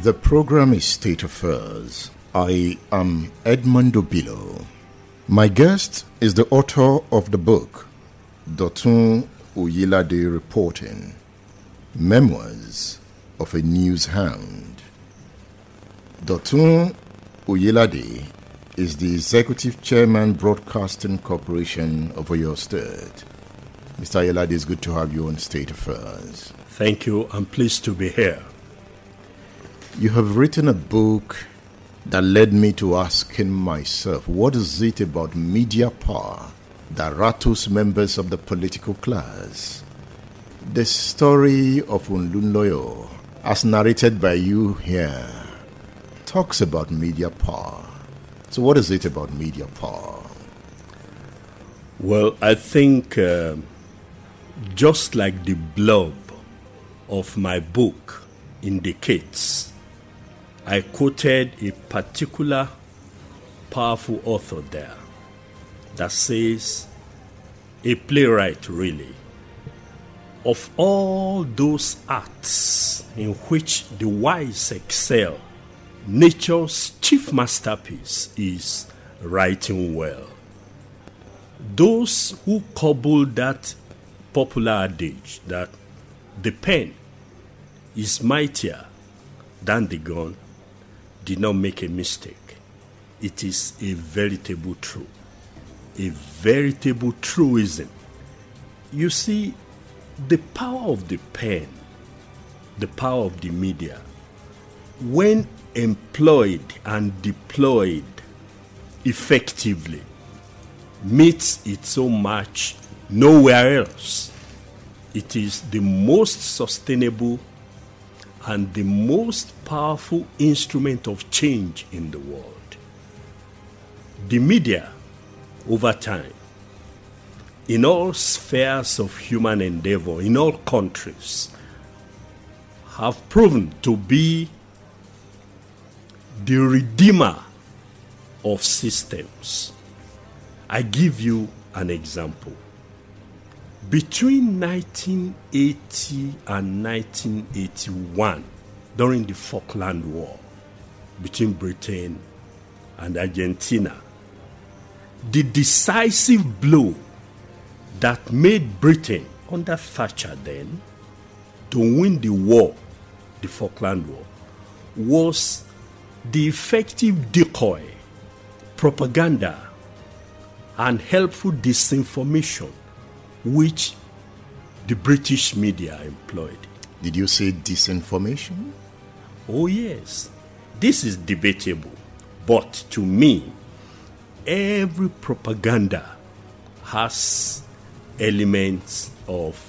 The program is State Affairs. I am E.Obilo. My guest is the author of the book, Dotun Oyelade Reporting, Memoirs of a Newshound. Dotun Oyelade is the Executive Chairman, Broadcasting Corporation of Oyo State. Mr. Oyelade, it's good to have you on State Affairs. Thank you. I'm pleased to be here. You have written a book that led me to asking myself, what is it about media power that rattles members of the political class? The story of Olunloyo, as narrated by you here, talks about media power. So what is it about media power? Well, I think just like the blurb of my book indicates, I quoted a particular powerful author there that says, a playwright really, of all those arts in which the wise excel, nature's chief masterpiece is writing well. Those who cobble that popular adage that the pen is mightier than the gun did not make a mistake. It is a veritable truth, a veritable truism. You see, the power of the pen, the power of the media, when employed and deployed effectively, meets its own match nowhere else. It is the most sustainable and the most powerful instrument of change in the world. The media, over time, in all spheres of human endeavor, in all countries, have proven to be the redeemer of systems. I give you an example. Between 1980 and 1981, during the Falkland War between Britain and Argentina, the decisive blow that made Britain, under Thatcher then, to win the war, the Falkland War, was the effective decoy, propaganda, and helpful disinformation which the British media employed. Did you say disinformation? Oh yes, this is debatable, but to me, every propaganda has elements of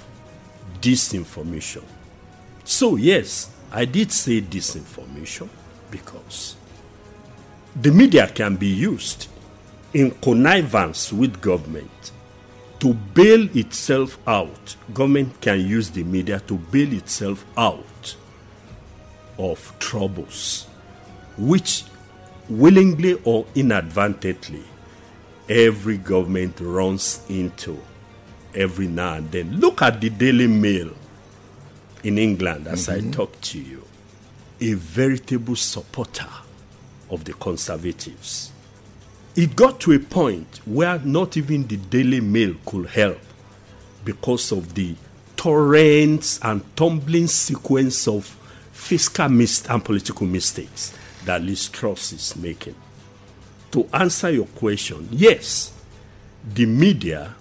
disinformation. So yes, I did say disinformation because the media can be used in connivance with government to bail itself out. Government can use the media to bail itself out of troubles, which willingly or inadvertently every government runs into every now and then. Look at the Daily Mail in England as I talk to you. A veritable supporter of the Conservatives. It got to a point where not even the Daily Mail could help because of the torrents and tumbling sequence of fiscal and political mistakes that Liz Truss is making. To answer your question, yes, the media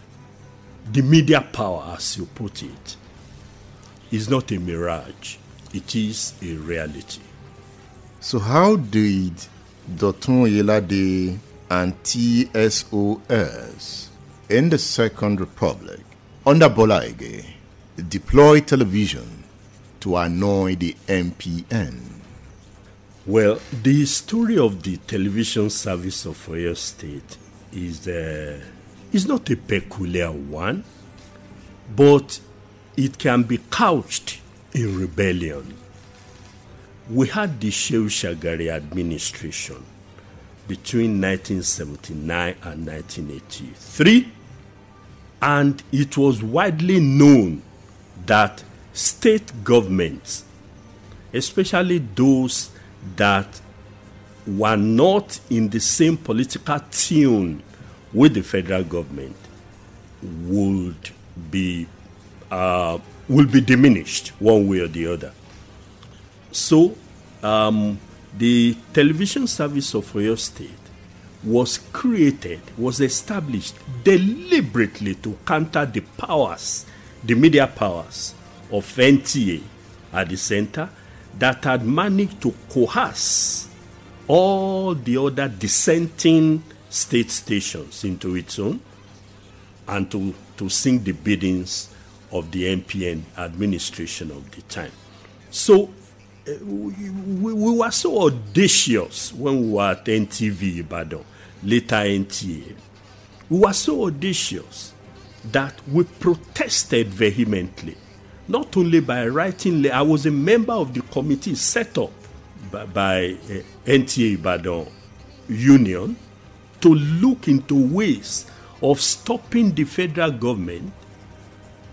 power, as you put it, is not a mirage. It is a reality. So how did Dotun Oyelade and TSOS in the Second Republic under Bola deploy television to annoy the MPN? Well, the story of the television service of Oyo State is not a peculiar one, but it can be couched in rebellion. We had the Shehu Shagari administration between 1979 and 1983, and it was widely known that state governments, especially those that were not in the same political tune with the federal government will be diminished one way or the other. So the television service of Oyo State was established deliberately to counter the media powers of NTA at the center that had managed to coerce all the other dissenting state stations into its own and to sink the biddings of the NPN administration of the time. So we were so audacious when we were at NTV Ibadan, later NTA. We were so audacious that we protested vehemently, not only by writing. I was a member of the committee set up by NTA Ibadan Union to look into ways of stopping the federal government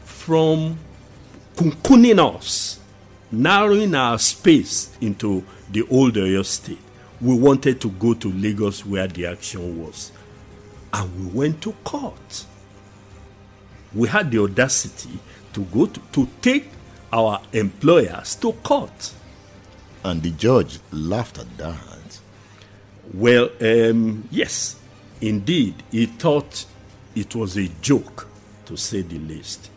from cocooning us, narrowing our space into the old Oyo State. We wanted to go to Lagos where the action was. And we went to court. We had the audacity to go to take our employers to court. And the judge laughed at that. Well, yes, indeed. He thought it was a joke, to say the least.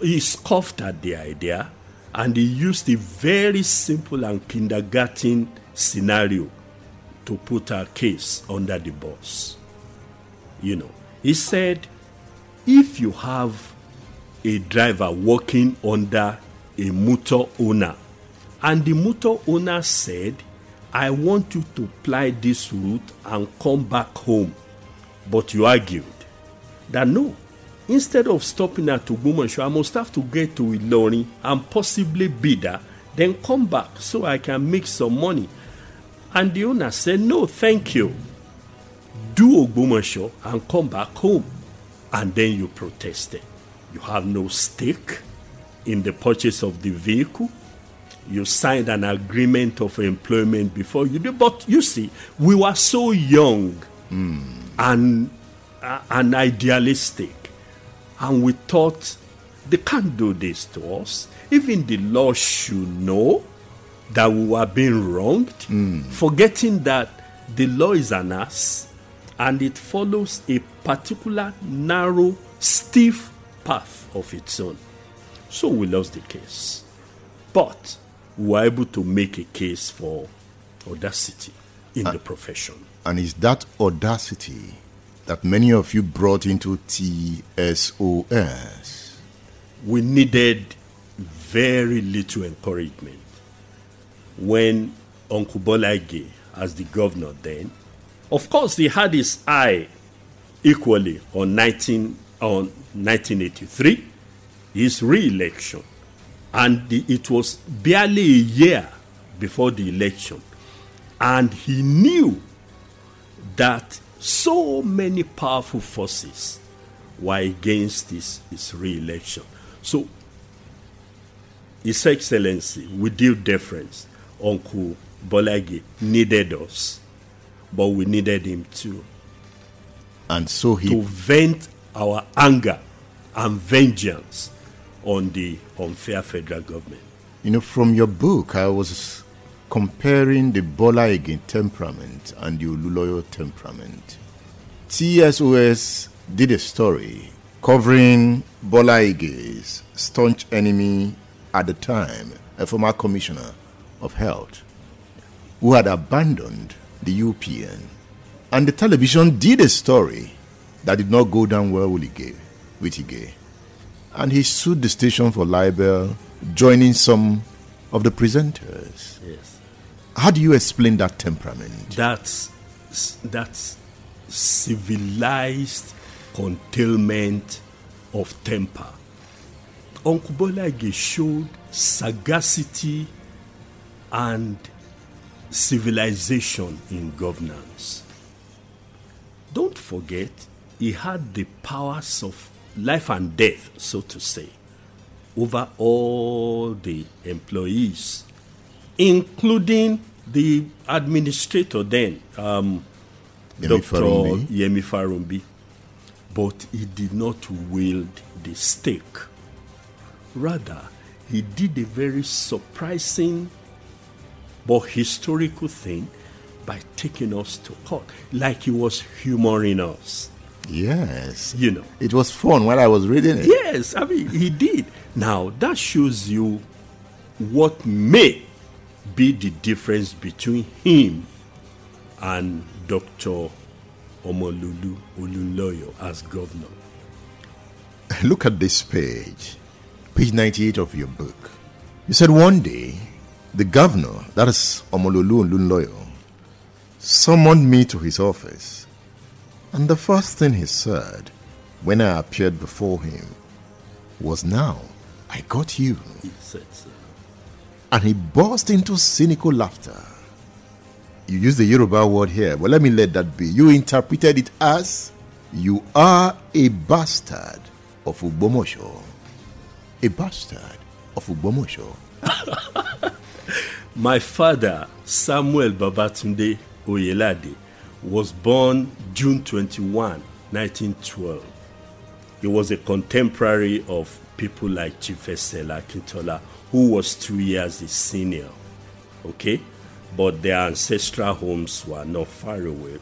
He scoffed at the idea, and he used a very simple and kindergarten scenario to put our case under the bus. He said, if you have a driver working under a motor owner, and the motor owner said, I want you to ply this route and come back home, but you argued that no, instead of stopping at Ogbomoso, I must have to get to Ilorin and possibly Bida, then come back so I can make some money. And the owner said, no, thank you. Do Ogbomoso and come back home. And then you protested. You have no stake in the purchase of the vehicle. You signed an agreement of employment before you did. But you see, we were so young and idealistic. And we thought, they can't do this to us. Even the law should know that we were being wronged, forgetting that the law is an ass and it follows a particular narrow, stiff path of its own. So we lost the case. But we were able to make a case for audacity in the profession. And is that audacity that many of you brought into TSOS? We needed very little encouragement. When Uncle Bola, as the governor then, of course he had his eye equally on 1983, his re-election. And it was barely a year before the election. And he knew that so many powerful forces were against his re-election. So, His Excellency, with due deference, Uncle Bola needed us, but we needed him too. And so to vent our anger and vengeance on the unfair federal government. From your book, I was comparing the Bola temperament and the Olunloyo temperament. TSOS did a story covering Bola's staunch enemy at the time, a former commissioner of health, who had abandoned the UPN. And the television did a story that did not go down well with Ige. And he sued the station for libel, joining some of the presenters. Yes. How do you explain that temperament? That's civilized containment of temper. Uncle Bola showed sagacity and civilization in governance. Don't forget, he had the powers of life and death, so to say, over all the employees, including The administrator then, Dr. Yemi Farumbi, but he did not wield the stake. Rather, he did a very surprising but historical thing by taking us to court, like he was humoring us. Yes. You know. It was fun while I was reading it. Yes, I mean, he did. Now, that shows you what may be the difference between him and Dr. Omololu Olunloyo as governor. Look at this page 98 of your book. You said one day, the governor, that is Omololu Olunloyo, summoned me to his office. And the first thing he said when I appeared before him was, "Now, I got you." He said so. And he burst into cynical laughter. You used the Yoruba word here, but let me let that be. You interpreted it as, "You are a bastard of Ogbomoso." A bastard of Ogbomoso. My father, Samuel Babatunde Oyelade, was born June 21, 1912. He was a contemporary of people like Chief Esela Akintola, who was 2 years his senior. Okay? But their ancestral homes were not far away.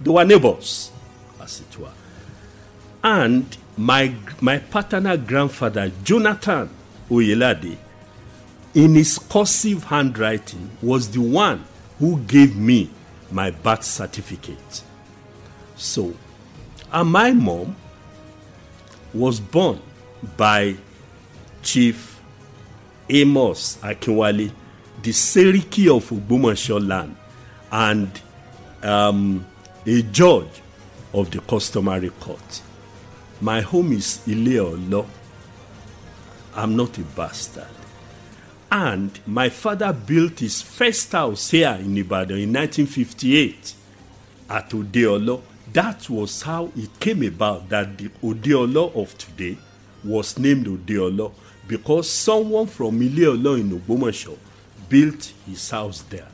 They were neighbors, as it were. And my paternal grandfather, Jonathan Oyelade, in his cursive handwriting, was the one who gave me my birth certificate. So, and my mom was born by Chief Amos Akinwale, the Seriki of Ogbomoso land, and a judge of the customary court. My home is Ile-Olo. I'm not a bastard. And my father built his first house here in Ibadan in 1958 at Ode-Olo. That was how it came about that the Ode-Olo of today was named Ode-Olo, because someone from Ile-Olo in Ogbomoso built his house there.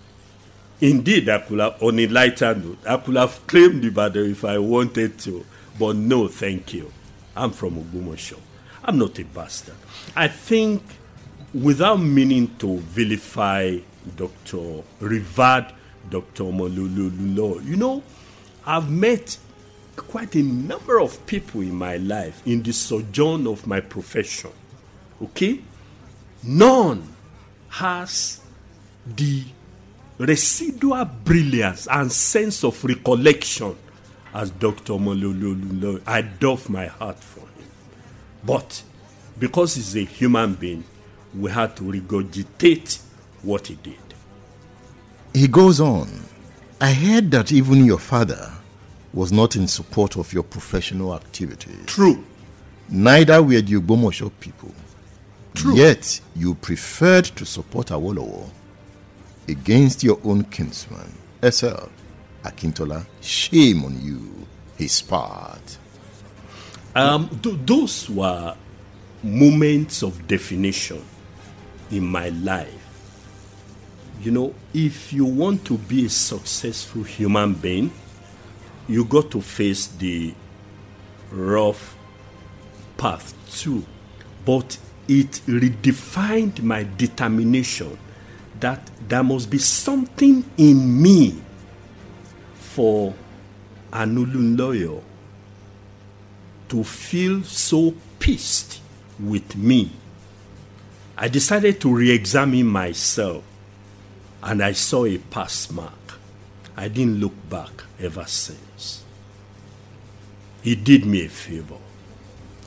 Indeed, I could have, on a lighter note, I could have claimed Ibadan if I wanted to, but no, thank you. I'm from Ogbomoso. I'm not a bastard. I think, without meaning to vilify revered Dr. Omololu, you know, I've met quite a number of people in my life in the sojourn of my profession. Okay? None has the residual brilliance and sense of recollection as Dr. Omololu. I doff my heart for him. But because he's a human being, we had to regurgitate what he did. He goes on, "I heard that even your father was not in support of your professional activities." True. Neither were the Ogbomoso people. True. Yet you preferred to support Awolowo against your own kinsman, SL Akintola. Shame on you, he spat. Those were moments of definition in my life. You know, if you want to be a successful human being, you got to face the rough path too. But it redefined my determination that there must be something in me for an Olunloyo to feel so pissed with me. I decided to re-examine myself, and I saw a pass mark. I didn't look back ever since. He did me a favor.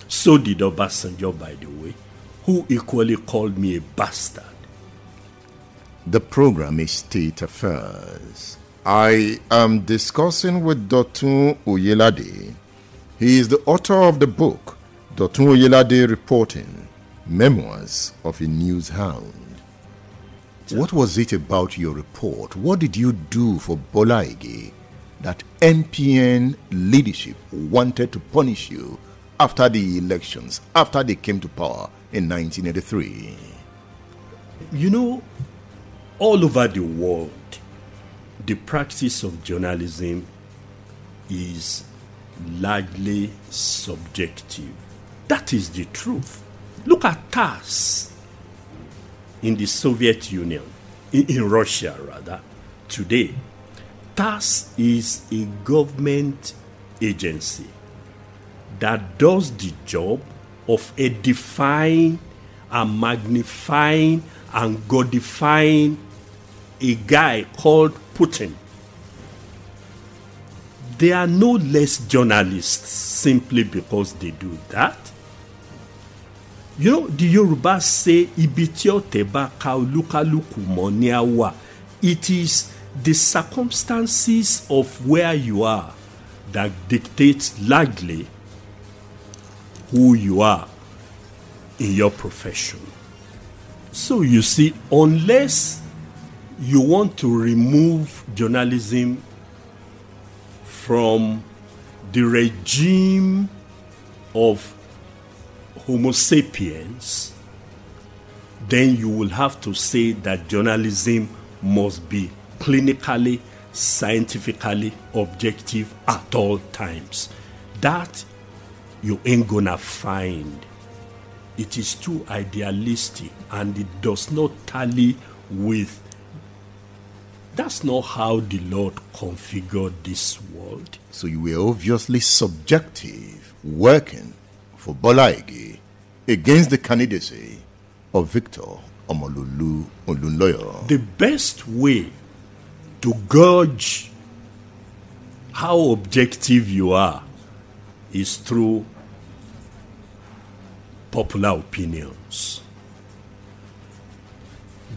So did Obasanjo, by the way, who equally called me a bastard. The program is State Affairs. I am discussing with Dotun Oyelade. He is the author of the book, Dotun Oyelade Reporting, Memoirs of a Newshound. What was it about your report? What did you do for Bola that NPN leadership wanted to punish you after the elections, after they came to power in 1983? You know, all over the world, the practice of journalism is largely subjective. That is the truth. Look at TSOS in the Soviet Union, in Russia rather, today. TSOS is a government agency that does the job of edifying and magnifying and godifying a guy called Putin. They are no less journalists simply because they do that. You know, the Yorubas say, Ibitio teba kaulukaluku moniawa. It is the circumstances of where you are that dictates largely who you are in your profession. So you see, unless you want to remove journalism from the regime of Homo sapiens, then you will have to say that journalism must be clinically, scientifically objective at all times. That you ain't gonna find. It is too idealistic and it does not tally with. That's not how the Lord configured this world. So you were obviously subjective, working for Bola against the candidacy of Victor Omololu Olunloyo. The best way to gauge how objective you are is through popular opinions.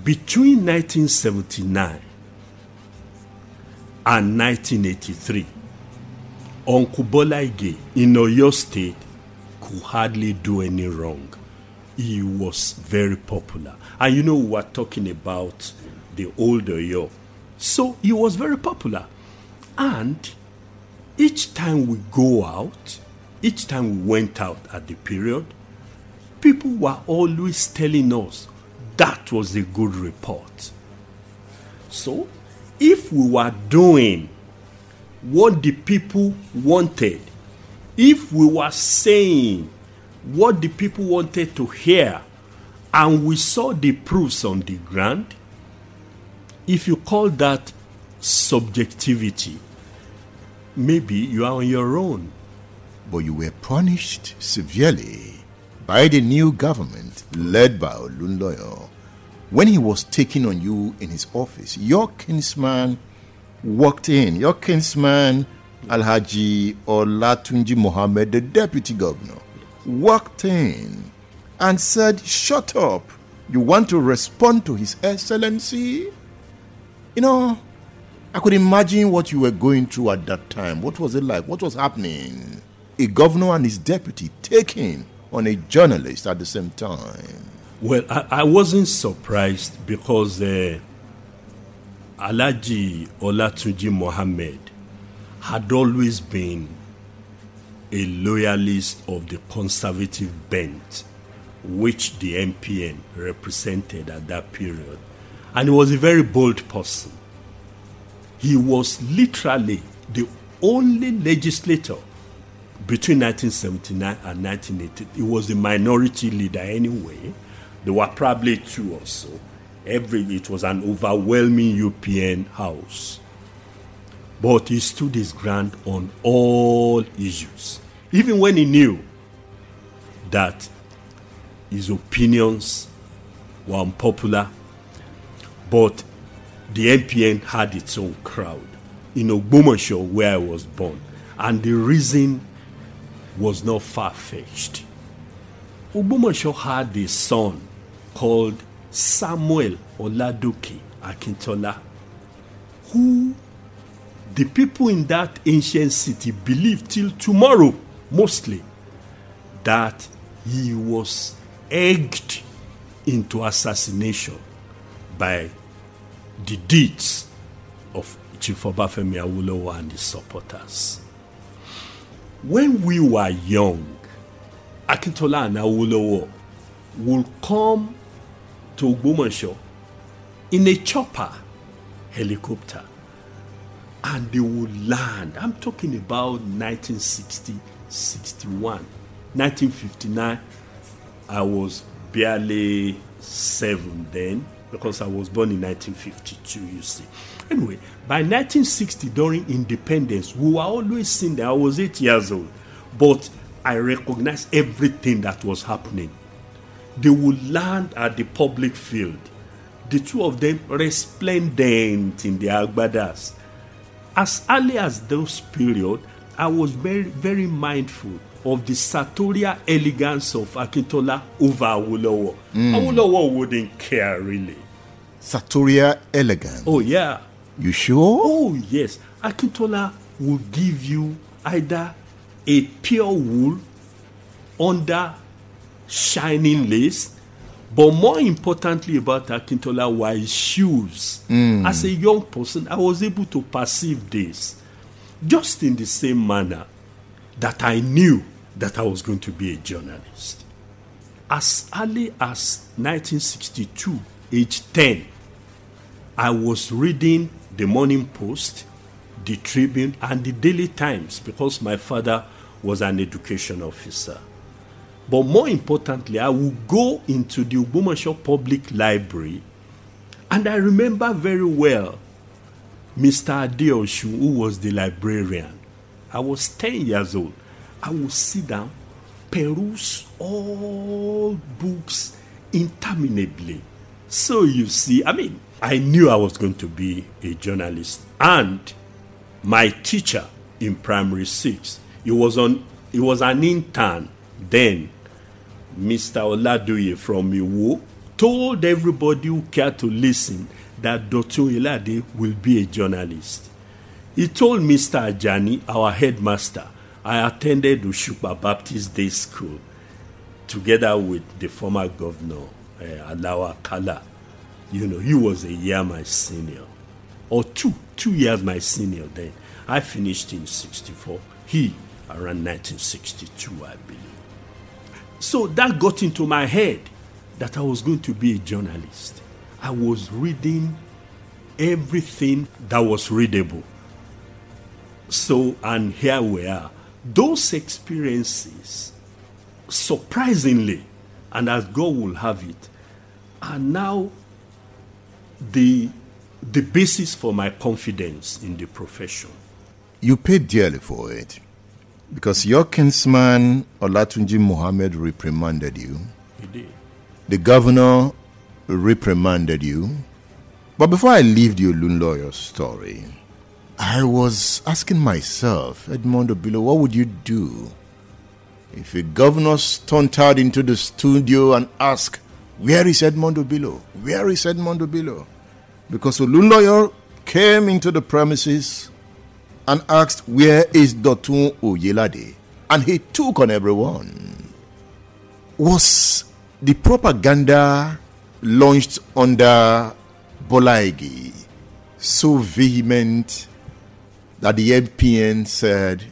Between 1979 and 1983, Uncle Bola in Oyo State could hardly do any wrong. He was very popular. And you know, we were talking about the old Oyo. So he was very popular. And each time we go out, each time we went out at the period, people were always telling us that was a good report. So if we were doing what the people wanted, if we were saying what the people wanted to hear, and we saw the proofs on the ground, if you call that subjectivity, maybe you are on your own. But you were punished severely by the new government led by Olunloyo. When he was taking on you in his office, your kinsman walked in. Your kinsman, Alhaji Olatunji Mohammed, the deputy governor, walked in and said, "Shut up. You want to respond to His Excellency?" You know, I could imagine what you were going through at that time. What was it like? What was happening? A governor and his deputy taking on a journalist at the same time. Well, I wasn't surprised because Alhaji Olatunji Mohammed had always been a loyalist of the conservative bent, which the MPN represented at that period. And he was a very bold person. He was literally the only legislator between 1979 and 1980. He was a minority leader anyway. There were probably two or so. It was an overwhelming UPN house. But he stood his ground on all issues. Even when he knew that his opinions were unpopular, but the MPN had its own crowd. In Ogbomoso, where I was born. And the reason was not far-fetched. Ogbomoso had a son called Samuel Oladoke Akintola, who the people in that ancient city believe till tomorrow, mostly, that he was egged into assassination by the deeds of Chief Obafemi Awolowo and his supporters. When we were young, Akintola and Awolowo would come to Ogbomoso in a chopper helicopter, and they would land. I'm talking about 1960, 61, 1959. I was barely 7 then, because I was born in 1952, you see. Anyway, by 1960, during independence, we were always seeing that I was 8 years old, but I recognized everything that was happening. They would land at the public field. The two of them resplendent in their agbadas. As early as those period, I was very, very mindful of the sartorial elegance of Akintola over Awolowo. Awolowo wouldn't care, really. Sartorial elegance? Oh, yeah. You sure? Oh, yes. Akintola will give you either a pure wool under shining lace, but more importantly about Akintola were his shoes. As a young person, I was able to perceive this just in the same manner that I knew that I was going to be a journalist. As early as 1962, age 10, I was reading the Morning Post, the Tribune, and the Daily Times because my father was an education officer. But more importantly, I would go into the Ogbomoso Public Library, and I remember very well Mr. Adeoshu, who was the librarian. I was 10 years old. I would sit down, peruse all books interminably. So you see, I knew I was going to be a journalist. And my teacher in primary 6, he was an intern then, Mr. Oladoye from Iwo, told everybody who cared to listen that Dotun Oyelade will be a journalist. He told Mr. Ajani, our headmaster, I attended Ushukba Baptist Day School together with the former governor, Alao-Akala. You know, he was a year my senior, or two years my senior then. I finished in 64. He around 1962, I believe. So that got into my head that I was going to be a journalist. I was reading everything that was readable. So, and here we are. Those experiences, surprisingly, and as God will have it, are now the basis for my confidence in the profession. You paid dearly for it, because your kinsman Olatunji Mohammed reprimanded you. He did. The governor reprimanded you. But before I leave the Olunloyo story, I was asking myself, E.Obilo, what would you do if a governor stunted into the studio and asked, where is E.Obilo? Where is E.Obilo? Because Olunloyo came into the premises and asked, where is Dotun Oyelade? And he took on everyone. Was the propaganda launched under Bola so vehement that the NPN said,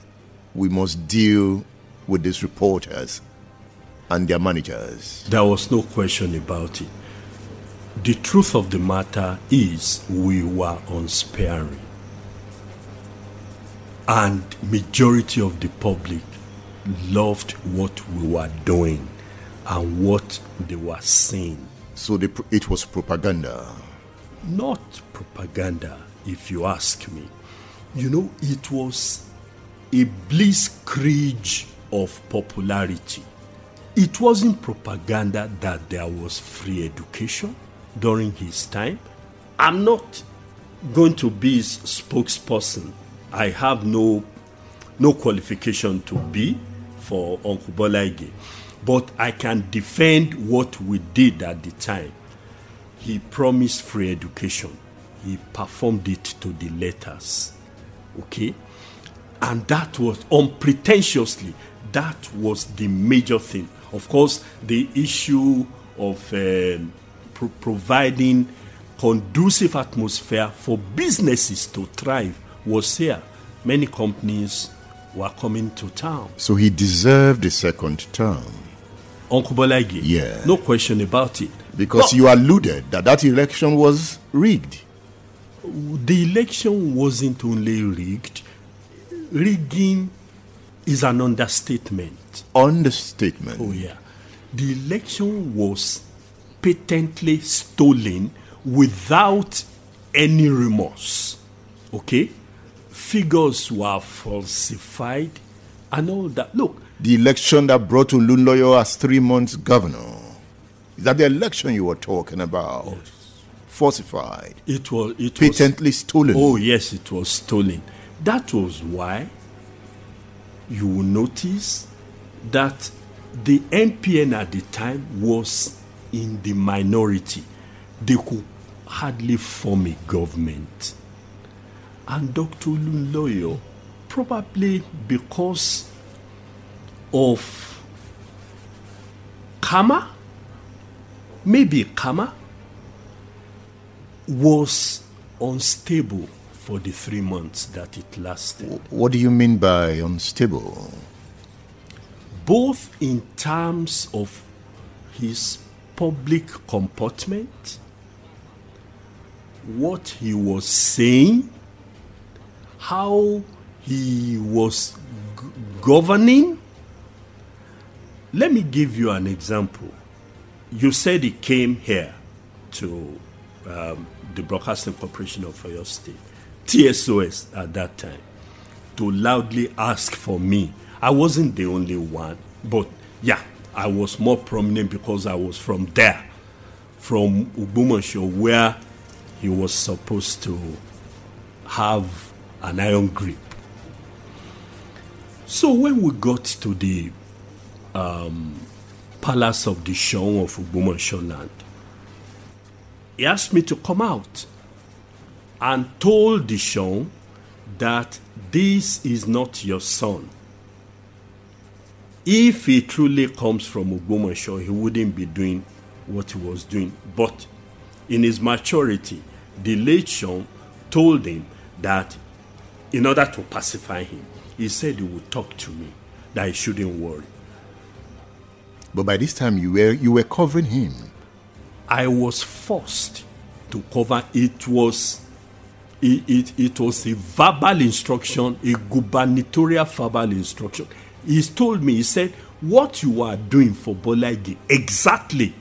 we must deal with these reporters and their managers? There was no question about it. The truth of the matter is we were unsparing. And majority of the public loved what we were doing and what they were saying. So it was propaganda? Not propaganda, if you ask me. You know, it was a blitzkrieg of popularity. It wasn't propaganda that there was free education during his time. I'm not going to be his spokesperson. I have no qualification to be for Uncle Bola. But I can defend what we did at the time. He promised free education. He performed it to the letters. Okay? And that was unpretentiously, that was the major thing. Of course, the issue of providing conducive atmosphere for businesses to thrive was here. Many companies were coming to town. So he deserved a second term. Uncle Bola, yeah. No question about it. Because you alluded that election was rigged. the election wasn't only rigged. Rigging is an understatement. Understatement? Oh, yeah. The election was patently stolen without any remorse. Okay? Figures were falsified and all that. Look. The election that brought Olunloyo as 3 months governor. Is that the election you were talking about? Yes. Falsified. It was patently stolen. Oh, yes, it was stolen. That was why you will notice that the NPN at the time was in the minority. They could hardly form a government. And Dr. Olunloyo, probably because of karma, was unstable for the 3 months that it lasted. What do you mean by unstable? Both in terms of his public comportment, what he was saying, how he was governing. Let me give you an example. You said he came here to the Broadcasting Corporation of Oyo State, TSOS at that time, to loudly ask for me. I wasn't the only one, but yeah, I was more prominent because I was from there, from Ogbomoso, where he was supposed to have an iron grip. So when we got to the palace of the Seun of Ogbomoso land, he asked me to come out and told the Seun that this is not your son. If he truly comes from Ogbomoso, he wouldn't be doing what he was doing. But in his maturity, the late Seun told him that in order to pacify him, he said he would talk to me, that he shouldn't worry. But by this time, you were covering him. I was forced to cover. It was a verbal instruction, a gubernatorial verbal instruction. He told me, he said, what you are doing for Bola exactly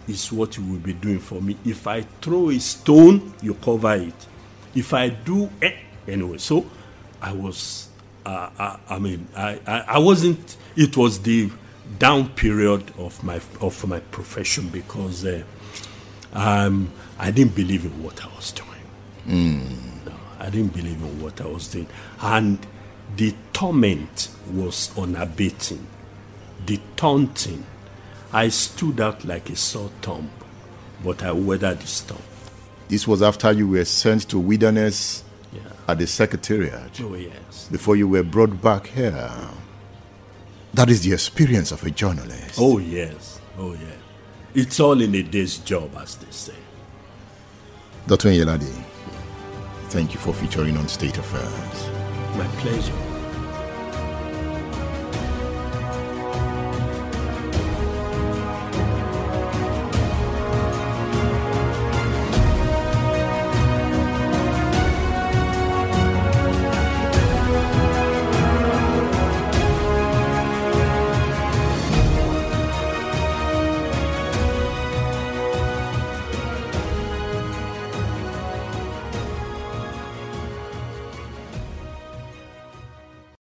is what you will be doing for me. If I throw a stone, you cover it. If I do anyway. So I was, I wasn't. It was the down period of my profession because I didn't believe in what I was doing. No, I didn't believe in what I was doing, and the torment was unabating. The taunting, I stood out like a sore thumb, but I weathered the storm. This was after you were sent to wilderness at the secretariat. Oh, yes. Before you were brought back here. That is the experience of a journalist. Oh, yes. Oh, yeah. It's all in a day's job, as they say. Dotun Oyelade, thank you for featuring on State Affairs. My pleasure.